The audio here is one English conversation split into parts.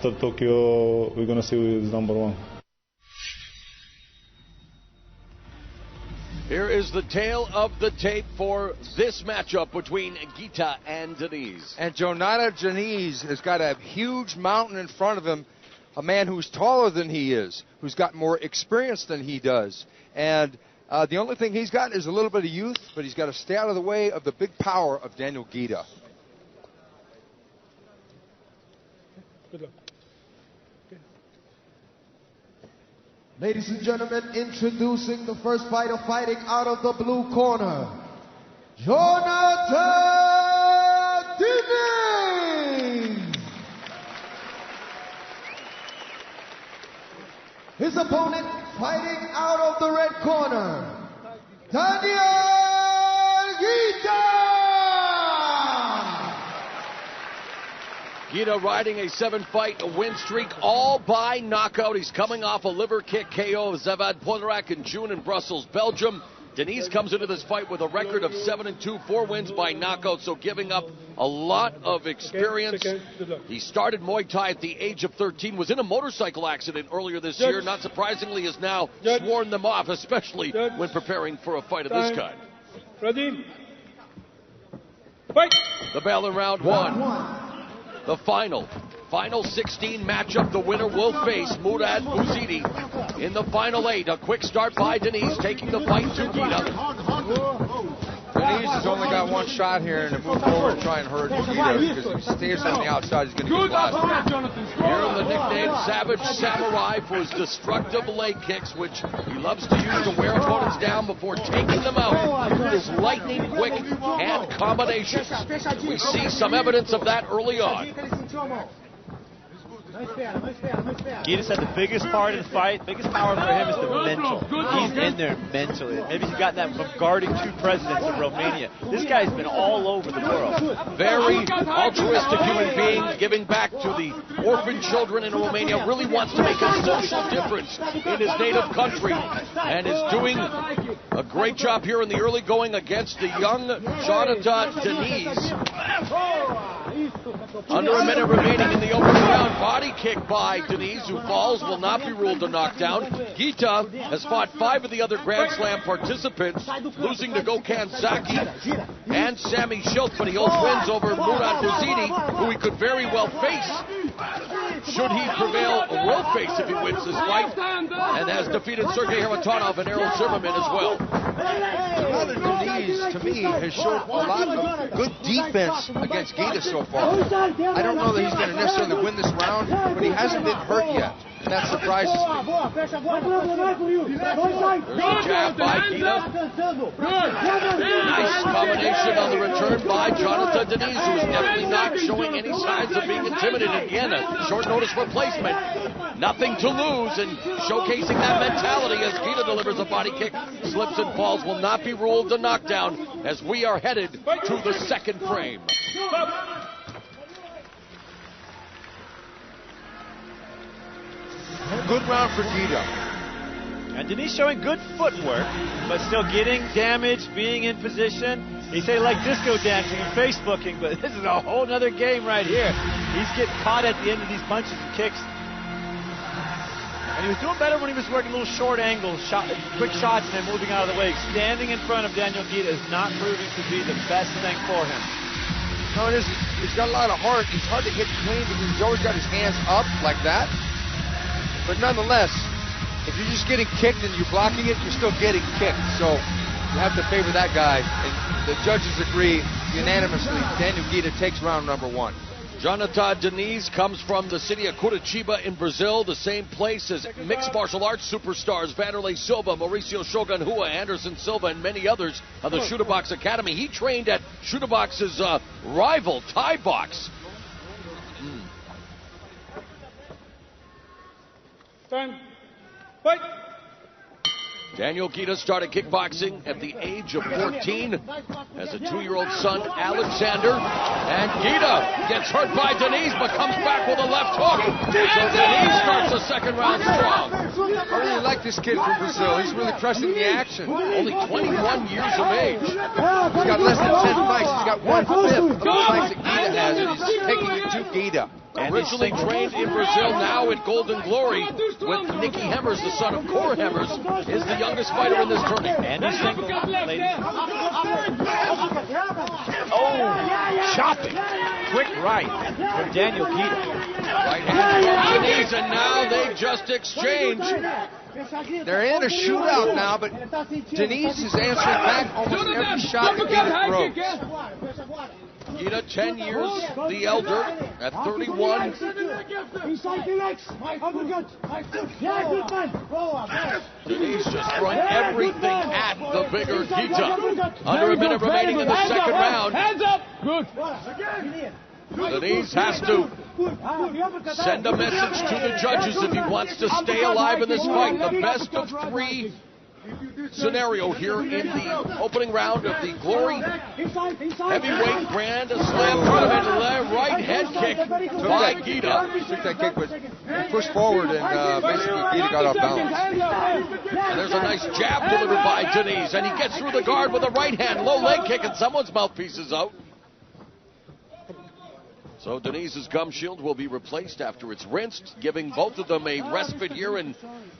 after Tokyo, we're going to see who is number one. Here is the tale of the tape for this matchup between Ghita and Diniz. And Jhonata Diniz has got a huge mountain in front of him, a man who's taller than he is, who's got more experience than he does. And the only thing he's got is a little bit of youth, but he's got to stay out of the way of the big power of Daniel Ghita. Good luck. Ladies and gentlemen, introducing the first fighter fighting out of the blue corner, Jhonata Diniz. His opponent fighting out of the red corner, Ghita. Ghita riding a 7-fight win streak, all by knockout. He's coming off a liver kick KO of Zevad Podorak in June in Brussels, Belgium. Diniz comes into this fight with a record of 7-2, 4 wins by knockout, so giving up a lot of experience. He started Muay Thai at the age of 13, was in a motorcycle accident earlier this year. Not surprisingly, has now sworn them off, especially when preparing for a fight of this kind. Ready? Fight! The bell in round one. The final 16 matchup. The winner will face Murad Bouzidi in the final 8. A quick start by Diniz, taking the fight to Ghita. Diniz has only got one shot here, and to move forward and try and hurt Ghita, because if he stays on the outside, he's going to get lost. Here in the nickname Savage Samurai for his destructive leg kicks, which he loves to use to wear opponents down before taking them out with his lightning quick hand combinations. We see some evidence of that early on. Ghita said the biggest part of the fight, biggest power for him is the mental. He's in there mentally. Maybe he's got that from guarding 2 presidents of Romania. This guy's been all over the world. Very altruistic human being, giving back to the orphan children in Romania, really wants to make a social difference in his native country, and is doing a great job here in the early going against the young Jhonata Diniz. Under a minute remaining in the opening round. Body kick by Diniz, who falls, will not be ruled a knockdown. Ghita has fought 5 of the other Grand Slam participants, losing to Gokhan Saki and Sammy Schultz, but he holds wins over Murad Bouzidi, who he could very well face. Should he prevail, or will face if he wins this fight, and has defeated Sergey Harmatonov and Errol Zimmerman as well. Jhonata Diniz, to me, has shown a lot of good defense against Ghita so far. I don't know that he's going to necessarily win this round, but he hasn't been hurt yet, and that surprises me. There's a jab by Ghita. Nice combination on the return by Jhonata Diniz, who is definitely not showing any signs of being intimidated. Again, a short notice replacement. Nothing to lose, and showcasing that mentality as Ghita delivers a body kick, slips and falls, will not be ruled a knockdown as we are headed to the second frame. Good round for Ghita. And Diniz showing good footwork, but still getting damaged, being in position. He say like disco dancing and Facebooking, but this is a whole other game right here. He's getting caught at the end of these punches and kicks. And he was doing better when he was working little short angles, quick shots, and then moving out of the way. Standing in front of Daniel Ghita is not proving to be the best thing for him. No, it isn't. He's got a lot of heart. He's hard to hit clean because he's always got his hands up like that. But nonetheless, if you're just getting kicked and you're blocking it, you're still getting kicked. So you have to favor that guy. And the judges agree unanimously. Daniel Ghita takes round number 1. Jhonata Diniz comes from the city of Curitiba in Brazil, the same place as mixed martial arts superstars Vanderlei Silva, Mauricio Shogun Rua, Anderson Silva, and many others of the Shooter Box Academy. He trained at Shooter Box's rival, Thai Box. Time. Fight! Daniel Ghita started kickboxing at the age of 14 as a 2-year-old son, Alexander. And Ghita gets hurt by Diniz, but comes back with a left hook. So Diniz starts the second round strong. I really like this kid from Brazil. He's really pressing the action. Only 21 years of age. He's got less than 10 fights. He's got 1/5 of the fights that Ghita has it. He's taking it to Ghita. Originally trained in Brazil, now in Golden Glory with Nicky Hemmers, the son of Cor Hemmers, is the youngest fighter in this tournament. And he's single, ladies. Oh, chopping. Quick right from Daniel Ghita. Right hand from Diniz, and now they just exchanged. They're in a shootout now, but Diniz is answering back almost every shot that Ghita throws. Ghita, 10 years the elder, at 31. Diniz just throwing everything at the bigger Ghita. Under a minute remaining in the second round. Hands up! Good. Diniz has to send a message to the judges if he wants to stay alive in this fight. The best of three scenario here in the opening round of the Glory Heavyweight Grand Slam Tournament. Right head kick by Ghita. Took that kick, but he pushed forward, and basically Ghita got off balance. And there's a nice jab delivered by Diniz, and he gets through the guard with a right hand low leg kick, and someone's mouthpiece is out. So Diniz's gum shield will be replaced after it's rinsed, giving both of them a respite here in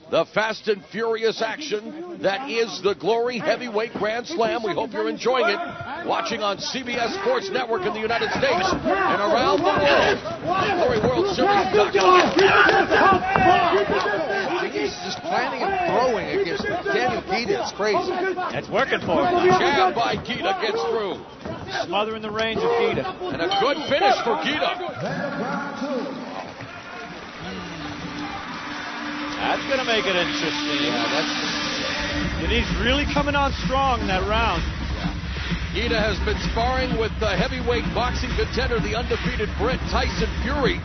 the fast and furious action that is the Glory Heavyweight Grand Slam. We hope you're enjoying it. Watching on CBS Sports Network in the United States and around the world. GloryWorldSeries.com. He's just planning and throwing against Daniel Ghita. It's crazy. That's working for him. Jab by Ghita gets through. Smothering the range of Ghita. And a good finish for Ghita. That's going to make it interesting. Diniz really coming on strong in that round. Ghita has been sparring with the heavyweight boxing contender, the undefeated Brit Tyson Fury,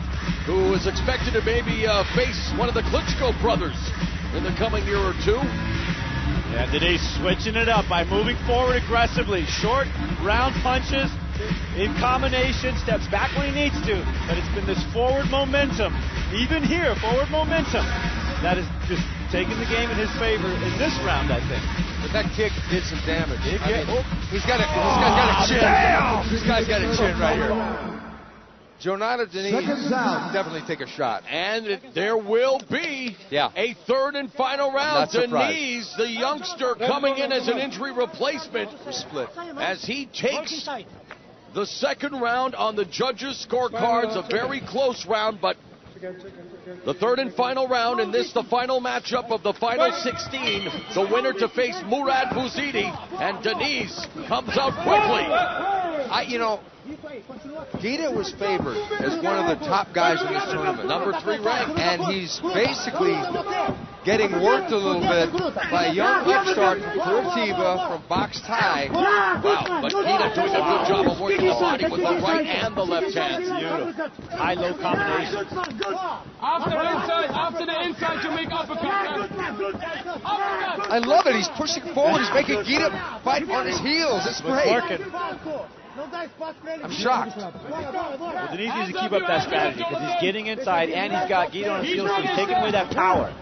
who is expected to maybe face one of the Klitschko brothers in the coming year or two. Yeah, Diniz switching it up by moving forward aggressively. Short, round punches in combination, steps back when he needs to. But it's been this forward momentum, even here, forward momentum, that is just taking the game in his favor in this round, I think. But that kick did some damage. He's got a chin. This guy's got a chin right here. Jhonata, Diniz definitely take a shot. And there will be a third and final round. Diniz, the youngster, coming in as an injury replacement, split as he takes the second round on the judges' scorecards. A very close round, but the third and final round, and this the final matchup of the final 16. The winner to face Murad Bouzidi, and Diniz comes out quickly. Ghita was favored as one of the top guys in this tournament. Number 3 ranked. And he's basically getting worked a little bit by a young upstart from Curitiba from Box Thai. Wow, but Ghita doing a good job of working the body with the right and the left hand. Beautiful. High-low combination. After the inside, you make uppercut. I love it. He's pushing forward. He's making Ghita fight on his heels. It's great. Working. I'm shocked. Well, Diniz needs to keep up that strategy because he's getting inside and he's got Ghita on his heels, so he's taking away that power.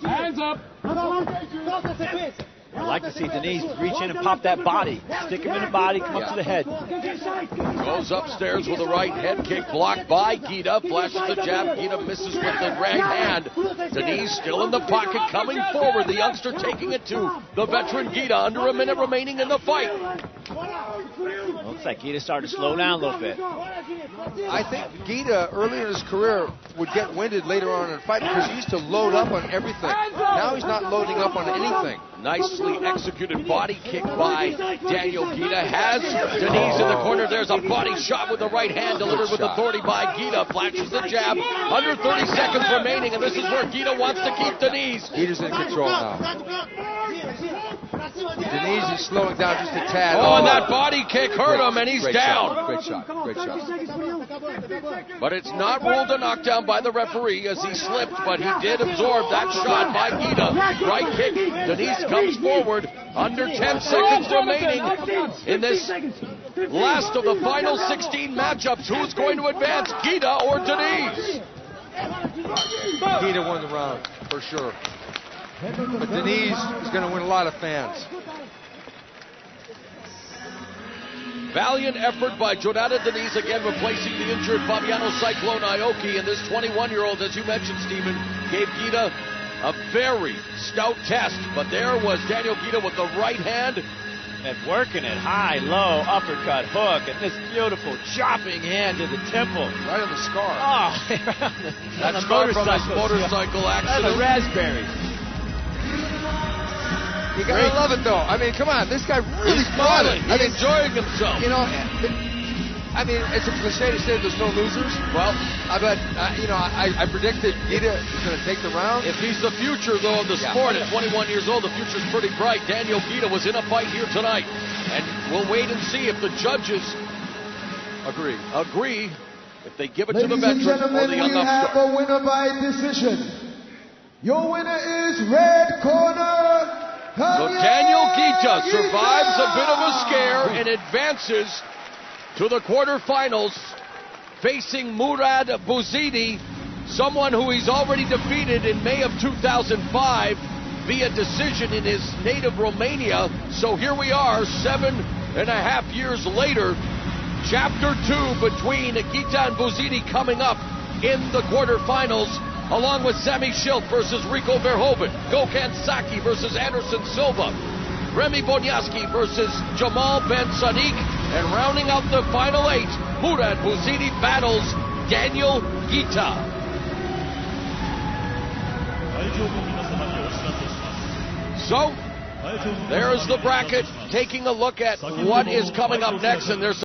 Hands up. I'd like to see Diniz reach in and pop that body. Stick him in the body, come up to the head. Goes upstairs with a right head kick, blocked by Ghita. Flashes the jab. Ghita misses with the right hand. Diniz still in the pocket, coming forward. The youngster taking it to the veteran Ghita. Under a minute remaining in the fight. Looks like Ghita started to slow down a little bit. I think Ghita, earlier in his career, would get winded later on in the fight because he used to load up on everything. Now he's not loading up on anything. Nicely executed body kick by Daniel Ghita. Has Diniz in the corner. There's a body shot with the right hand delivered with authority by Ghita. Flashes the jab. Under 30 seconds remaining, and this is where Ghita wants to keep Diniz. Ghita's in control now. Diniz is slowing down just a tad. Oh, and that body kick hurt him, and he's down. Great shot. Great shot. But it's not ruled a knockdown by the referee as he slipped, but he did absorb that shot by Ghita. Right kick. Diniz comes forward. Under 10 seconds remaining in this last of the final 16 matchups. Who's going to advance, Ghita or Diniz? Ghita won the round, for sure. But Diniz is going to win a lot of fans. Valiant effort by Jhonata Diniz, again replacing the injured Fabiano Cyclone Aoki. And this 21-year-old, as you mentioned, Stephen, gave Ghita a very stout test. But there was Daniel Ghita with the right hand. And working it high, low, uppercut, hook, and this beautiful chopping hand to the temple. Right on the scar. Oh, That's scar from his motorcycle accident. And the raspberries. You gotta love it, though. I mean, come on, this guy really brought it. He's enjoying himself. You know, I mean, it's a cliche to say there's no losers. Well, I predicted Ghita is going to take the round. If he's the future, though, of the sport at 21 years old, the future's pretty bright. Daniel Ghita was in a fight here tonight. And we'll wait and see if the judges agree if they give it to the veteran or the young upstart. Have a winner by decision. Your winner is red corner. So Daniel Ghita survives a bit of a scare and advances to the quarterfinals, facing Murad Bouzidi, someone who he's already defeated in May of 2005 via decision in his native Romania. So here we are, 7.5 years later. Chapter 2 between Ghita and Bouzidi coming up in the quarterfinals, along with Sammy Schilt versus Rico Verhoeven, Gokhan Saki versus Anderson Silva, Remy Bonyaski versus Jamal Ben Sadiq, and rounding out the final 8, Murad Bouzidi battles Daniel Ghita. So, there's the bracket, taking a look at what is coming up next, and there's